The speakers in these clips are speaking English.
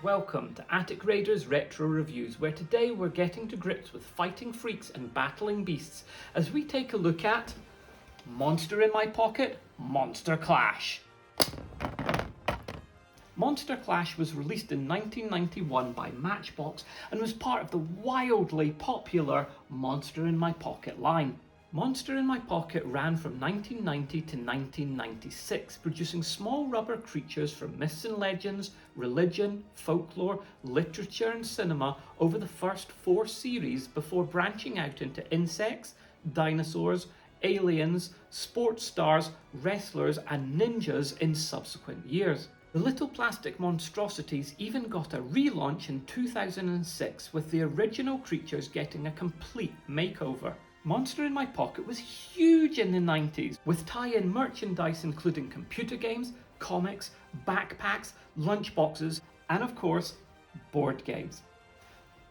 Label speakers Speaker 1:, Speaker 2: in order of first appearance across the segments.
Speaker 1: Welcome to Attic Raiders Retro Reviews, where today we're getting to grips with fighting freaks and battling beasts as we take a look at Monster in My Pocket, Monster Clash. Monster Clash was released in 1991 by Matchbox and was part of the wildly popular Monster in My Pocket line. Monster in My Pocket ran from 1990 to 1996, producing small rubber creatures from myths and legends, religion, folklore, literature and cinema over the first 4 series before branching out into insects, dinosaurs, aliens, sports stars, wrestlers and ninjas in subsequent years. The little plastic monstrosities even got a relaunch in 2006, with the original creatures getting a complete makeover. Monster in My Pocket was huge in the 90s, with tie-in merchandise including computer games, comics, backpacks, lunchboxes, and of course, board games.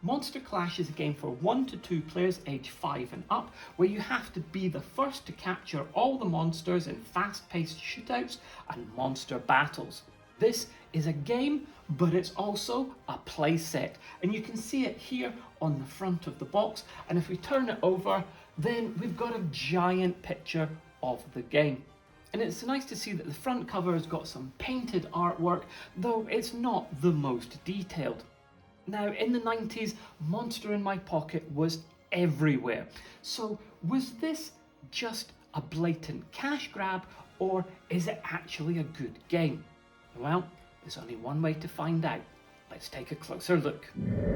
Speaker 1: Monster Clash is a game for 1 to 2 players aged 5 and up, where you have to be the first to capture all the monsters in fast-paced shootouts and monster battles. This is a game, but it's also a play set, and you can see it here on the front of the box, and if we turn it over, then we've got a giant picture of the game. And it's nice to see that the front cover has got some painted artwork, though it's not the most detailed. Now, in the 90s, Monster in My Pocket was everywhere. So was this just a blatant cash grab, or is it actually a good game? Well, there's only one way to find out. Let's take a closer look.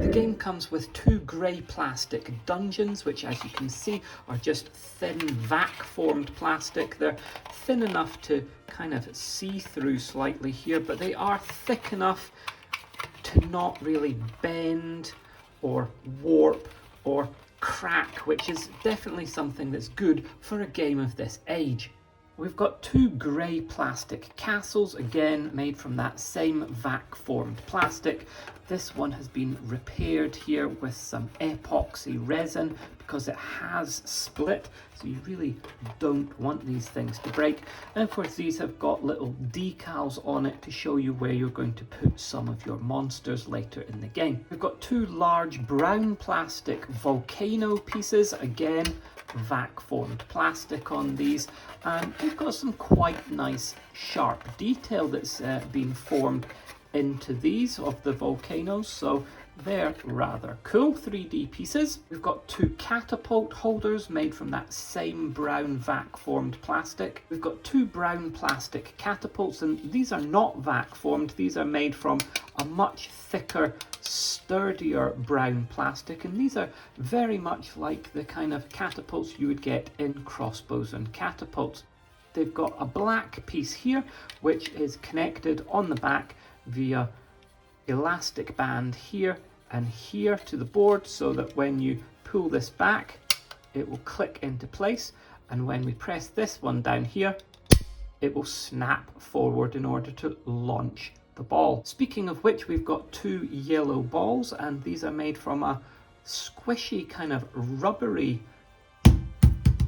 Speaker 1: The game comes with 2 grey plastic dungeons, which as you can see are just thin vac-formed plastic. They're thin enough to kind of see through slightly here, but they are thick enough to not really bend or warp or crack, which is definitely something that's good for a game of this age. We've got 2 grey plastic castles, again made from that same vac-formed plastic. This one has been repaired here with some epoxy resin because it has split, so you really don't want these things to break. And of course these have got little decals on it to show you where you're going to put some of your monsters later in the game. We've got 2 large brown plastic volcano pieces, again vac-formed plastic on these, and we've got some quite nice sharp detail that's been formed into these of the volcanoes, so they're rather cool 3D pieces. We've got 2 catapult holders made from that same brown vac-formed plastic. We've got 2 brown plastic catapults, and these are not vac-formed, these are made from a much thicker, sturdier brown plastic, and these are very much like the kind of catapults you would get in crossbows and catapults. They've got a black piece here which is connected on the back via elastic band here and here to the board, so that when you pull this back it will click into place, and when we press this one down here it will snap forward in order to launch the ball. Speaking of which, we've got 2 yellow balls, and these are made from a squishy kind of rubbery,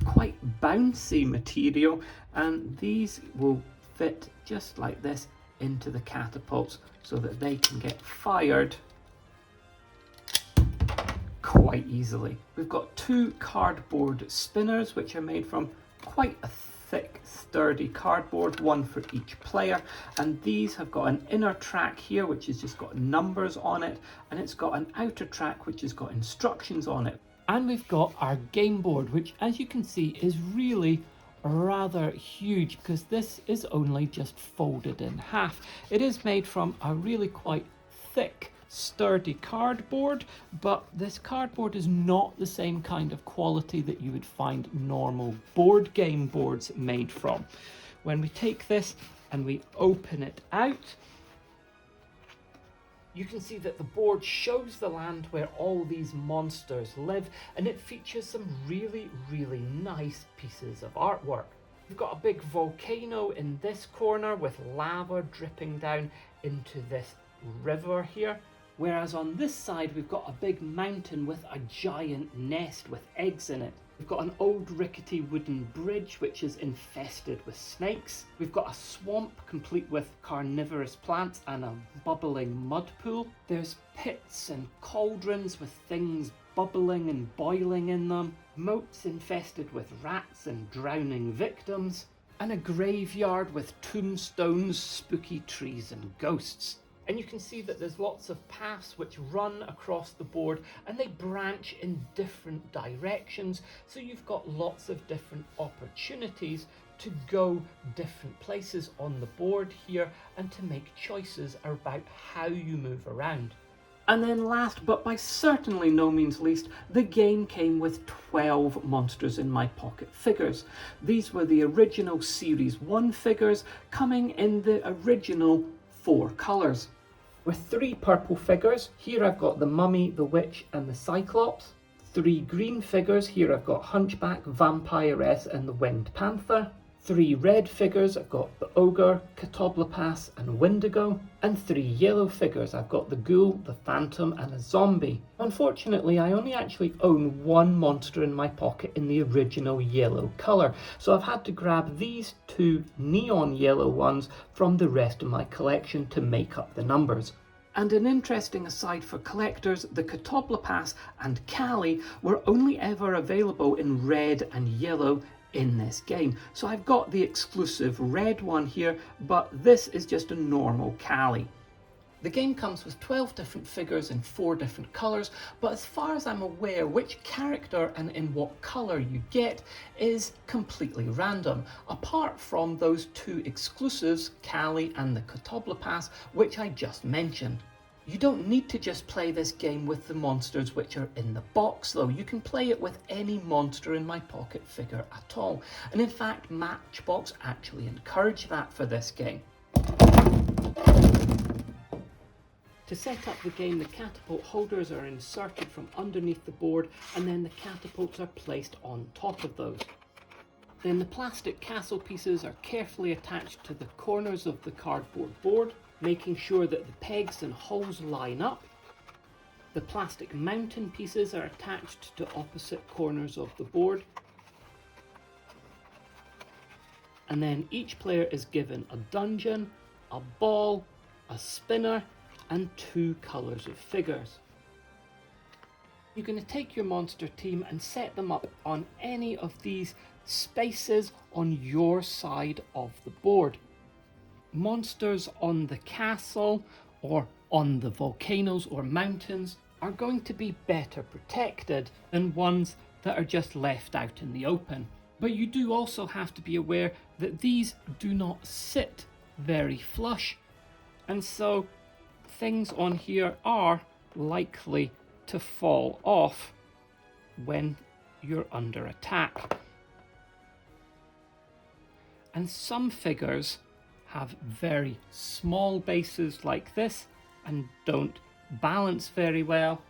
Speaker 1: quite bouncy material, and these will fit just like this into the catapults so that they can get fired quite easily. We've got 2 cardboard spinners which are made from quite a thick, sturdy cardboard, 1 for each player, and these have got an inner track here which has just got numbers on it, and it's got an outer track which has got instructions on it. And we've got our game board, which as you can see is really rather huge because this is only just folded in half. It is made from a really quite thick, sturdy cardboard, but this cardboard is not the same kind of quality that you would find normal board game boards made from. When we take this and we open it out, you can see that the board shows the land where all these monsters live, and it features some really nice pieces of artwork. We've got a big volcano in this corner with lava dripping down into this river here, whereas on this side we've got a big mountain with a giant nest with eggs in it. We've got an old rickety wooden bridge which is infested with snakes. We've got a swamp complete with carnivorous plants and a bubbling mud pool. There's pits and cauldrons with things bubbling and boiling in them. Moats infested with rats and drowning victims. And a graveyard with tombstones, spooky trees and ghosts. And you can see that there's lots of paths which run across the board and they branch in different directions. So you've got lots of different opportunities to go different places on the board here and to make choices about how you move around. And then last, but by certainly no means least, the game came with 12 Monsters in My Pocket figures. These were the original Series 1 figures coming in the original 4 colours. With 3 purple figures, here I've got the Mummy, the Witch and the Cyclops. 3 green figures, here I've got Hunchback, Vampiress and the Winged Panther. 3 red figures, I've got the Ogre, Catoblepas and Wendigo. And 3 yellow figures, I've got the Ghoul, the Phantom and a Zombie. Unfortunately, I only actually own 1 Monster in My Pocket in the original yellow colour, so I've had to grab these 2 neon yellow ones from the rest of my collection to make up the numbers. And an interesting aside for collectors, the Catoblepas and m.u.s.c.l.e were only ever available in red and yellow in this game. So I've got the exclusive red one here, but this is just a normal m.u.s.c.l.e. The game comes with 12 different figures in 4 different colours, but as far as I'm aware, which character and in what colour you get is completely random, apart from those 2 exclusives, m.u.s.c.l.e and the Catoblepas, which I just mentioned. You don't need to just play this game with the monsters which are in the box though, you can play it with any Monster in My Pocket figure at all. And in fact, Matchbox actually encourage that for this game. To set up the game, the catapult holders are inserted from underneath the board and then the catapults are placed on top of those. Then the plastic castle pieces are carefully attached to the corners of the cardboard board, making sure that the pegs and holes line up. The plastic mountain pieces are attached to opposite corners of the board. And then each player is given a dungeon, a ball, a spinner, and 2 colours of figures. You're going to take your monster team and set them up on any of these spaces on your side of the board. Monsters on the castle or on the volcanoes or mountains are going to be better protected than ones that are just left out in the open. But you do also have to be aware that these do not sit very flush, and so things on here are likely to fall off when you're under attack. And some figures have very small bases like this and don't balance very well,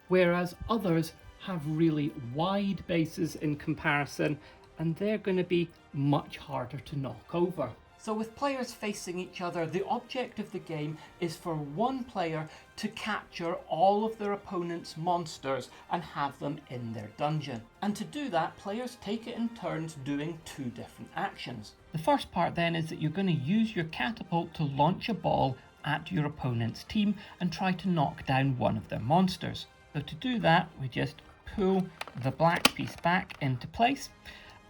Speaker 1: whereas others have really wide bases in comparison and they're going to be much harder to knock over. So with players facing each other, the object of the game is for one player to capture all of their opponent's monsters and have them in their dungeon. And to do that, players take it in turns doing 2 different actions. The first part then is that you're going to use your catapult to launch a ball at your opponent's team and try to knock down one of their monsters. So to do that, we just pull the black piece back into place,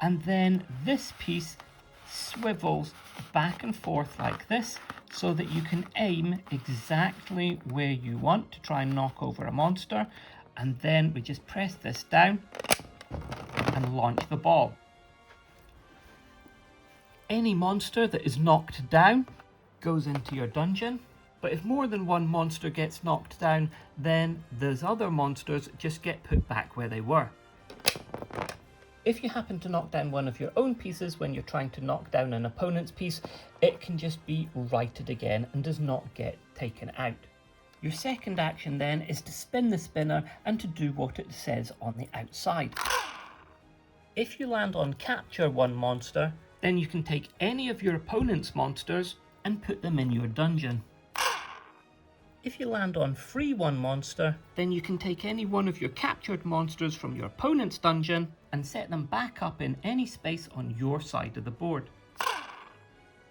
Speaker 1: and then this piece swivels back and forth like this so that you can aim exactly where you want to try and knock over a monster, and then we just press this down and launch the ball. Any monster that is knocked down goes into your dungeon, but if more than one monster gets knocked down, then those other monsters just get put back where they were. If you happen to knock down one of your own pieces when you're trying to knock down an opponent's piece, it can just be righted again and does not get taken out. Your second action then is to spin the spinner and to do what it says on the outside. If you land on capture one monster, then you can take any of your opponent's monsters and put them in your dungeon. If you land on free one monster, then you can take any one of your captured monsters from your opponent's dungeon and set them back up in any space on your side of the board.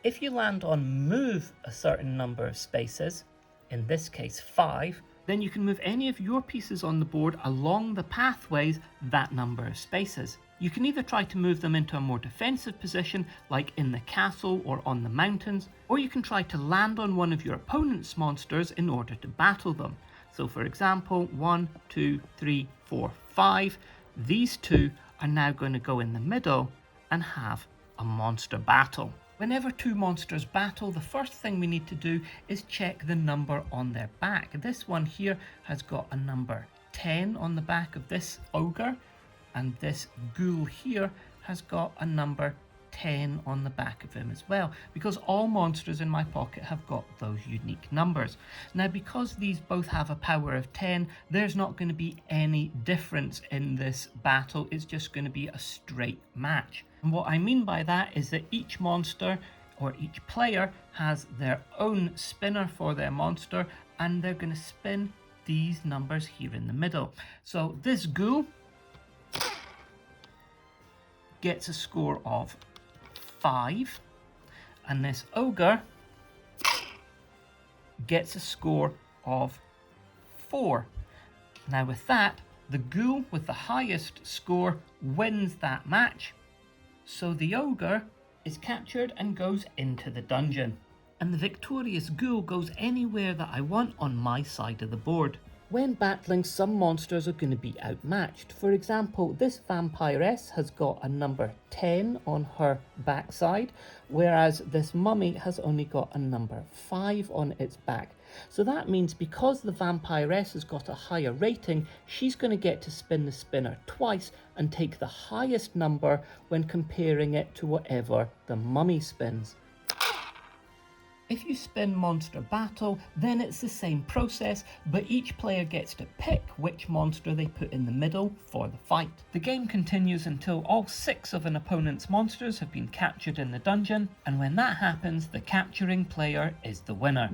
Speaker 1: If you land on move a certain number of spaces, in this case 5, then you can move any of your pieces on the board along the pathways that number of spaces. You can either try to move them into a more defensive position, like in the castle or on the mountains, or you can try to land on one of your opponent's monsters in order to battle them. So for example, 1, 2, 3, 4, 5, these two are now going to go in the middle and have a monster battle. Whenever two monsters battle, the first thing we need to do is check the number on their back. This one here has got a number 10 on the back of this ogre, and this ghoul here has got a number 10 on the back of him as well, because all monsters in my pocket have got those unique numbers. Now, because these both have a power of 10, there's not going to be any difference in this battle. It's just going to be a straight match. And what I mean by that is that each monster or each player has their own spinner for their monster, and they're going to spin these numbers here in the middle. So this ghoul gets a score of 5, and this ogre gets a score of 4. Now with that, the ghoul with the highest score wins that match, so the ogre is captured and goes into the dungeon, and the victorious ghoul goes anywhere that I want on my side of the board. When battling, some monsters are going to be outmatched. For example, this vampiress has got a number 10 on her backside, whereas this mummy has only got a number 5 on its back. So that means because the vampiress has got a higher rating, she's going to get to spin the spinner twice and take the highest number when comparing it to whatever the mummy spins. If you spin Monster Battle, then it's the same process, but each player gets to pick which monster they put in the middle for the fight. The game continues until all 6 of an opponent's monsters have been captured in the dungeon, and when that happens, the capturing player is the winner.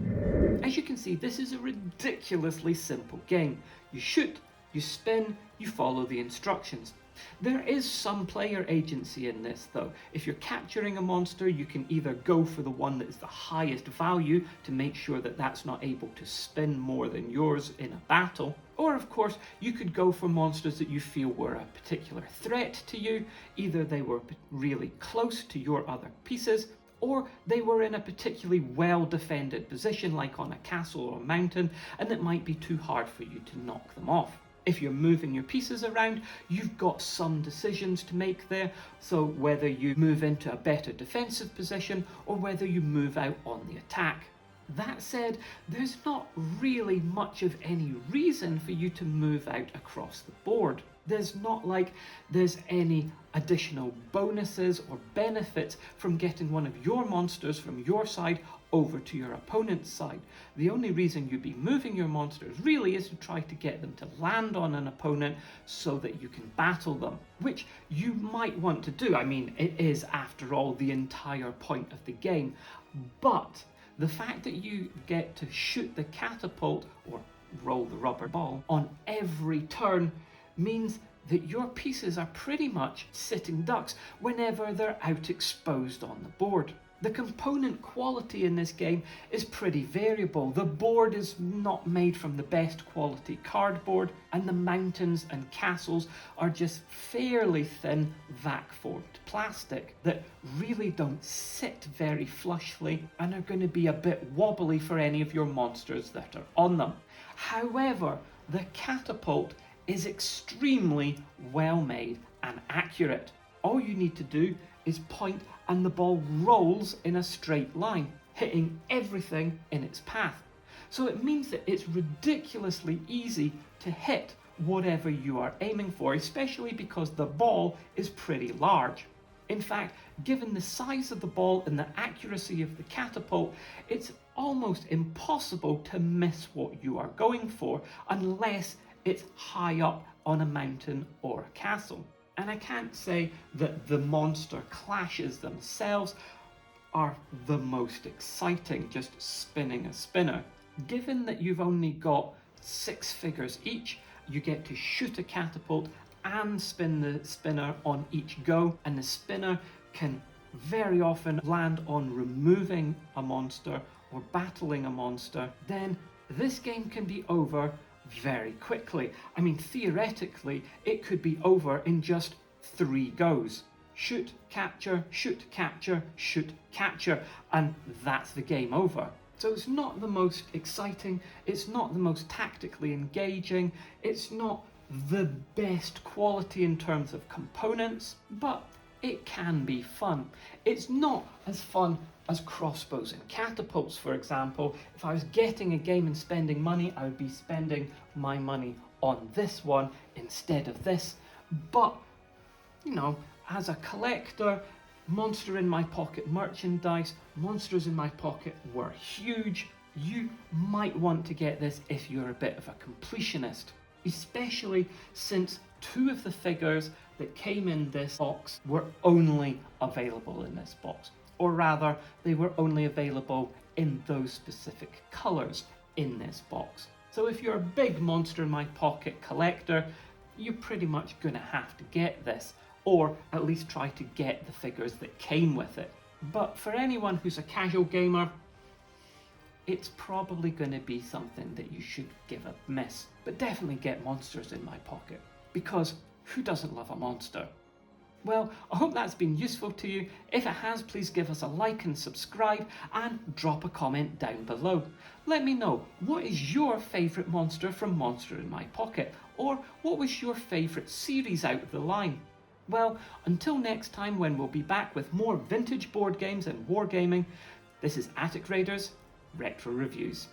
Speaker 1: As you can see, this is a ridiculously simple game. You shoot, you spin, you follow the instructions. There is some player agency in this though. If you're capturing a monster, you can either go for the one that is the highest value to make sure that that's not able to spin more than yours in a battle, or of course you could go for monsters that you feel were a particular threat to you. Either they were really close to your other pieces, or they were in a particularly well defended position like on a castle or a mountain, and it might be too hard for you to knock them off. If you're moving your pieces around, you've got some decisions to make there. So whether you move into a better defensive position or whether you move out on the attack. That said, there's not really much of any reason for you to move out across the board. There's not like there's any additional bonuses or benefits from getting one of your monsters from your side over to your opponent's side. The only reason you'd be moving your monsters really is to try to get them to land on an opponent so that you can battle them, which you might want to do. I mean, it is, after all, the entire point of the game. But the fact that you get to shoot the catapult or roll the rubber ball on every turn means that your pieces are pretty much sitting ducks whenever they're out exposed on the board. The component quality in this game is pretty variable. The board is not made from the best quality cardboard, and the mountains and castles are just fairly thin vac-formed plastic that really don't sit very flushly and are going to be a bit wobbly for any of your monsters that are on them. However, the catapult is extremely well made and accurate. All you need to do is point and the ball rolls in a straight line, hitting everything in its path. So it means that it's ridiculously easy to hit whatever you are aiming for, especially because the ball is pretty large. In fact, given the size of the ball and the accuracy of the catapult, it's almost impossible to miss what you are going for unless it's high up on a mountain or a castle. And I can't say that the monster clashes themselves are the most exciting, just spinning a spinner. Given that you've only got 6 figures each, you get to shoot a catapult and spin the spinner on each go, and the spinner can very often land on removing a monster or battling a monster. Then this game can be over very quickly. I mean, theoretically, it could be over in just 3 goes. Shoot, capture, shoot, capture, shoot, capture, and that's the game over. So it's not the most exciting, it's not the most tactically engaging, it's not the best quality in terms of components, but it can be fun. It's not as fun as crossbows and catapults, for example. If I was getting a game and spending money, I would be spending my money on this one instead of this. But, you know, as a collector, Monster in My Pocket merchandise, Monsters in My Pocket were huge. You might want to get this if you're a bit of a completionist, especially since 2 of the figures that came in this box were only available in this box. Or rather, they were only available in those specific colours in this box. So if you're a big Monster in My Pocket collector, you're pretty much going to have to get this, or at least try to get the figures that came with it. But for anyone who's a casual gamer, it's probably going to be something that you should give a miss. But definitely get Monsters in My Pocket, because who doesn't love a monster? Well, I hope that's been useful to you. If it has, please give us a like and subscribe, and drop a comment down below. Let me know, what is your favourite monster from Monster in My Pocket? Or what was your favourite series out of the line? Well, until next time, when we'll be back with more vintage board games and wargaming, this is Attic Raiders Retro Reviews.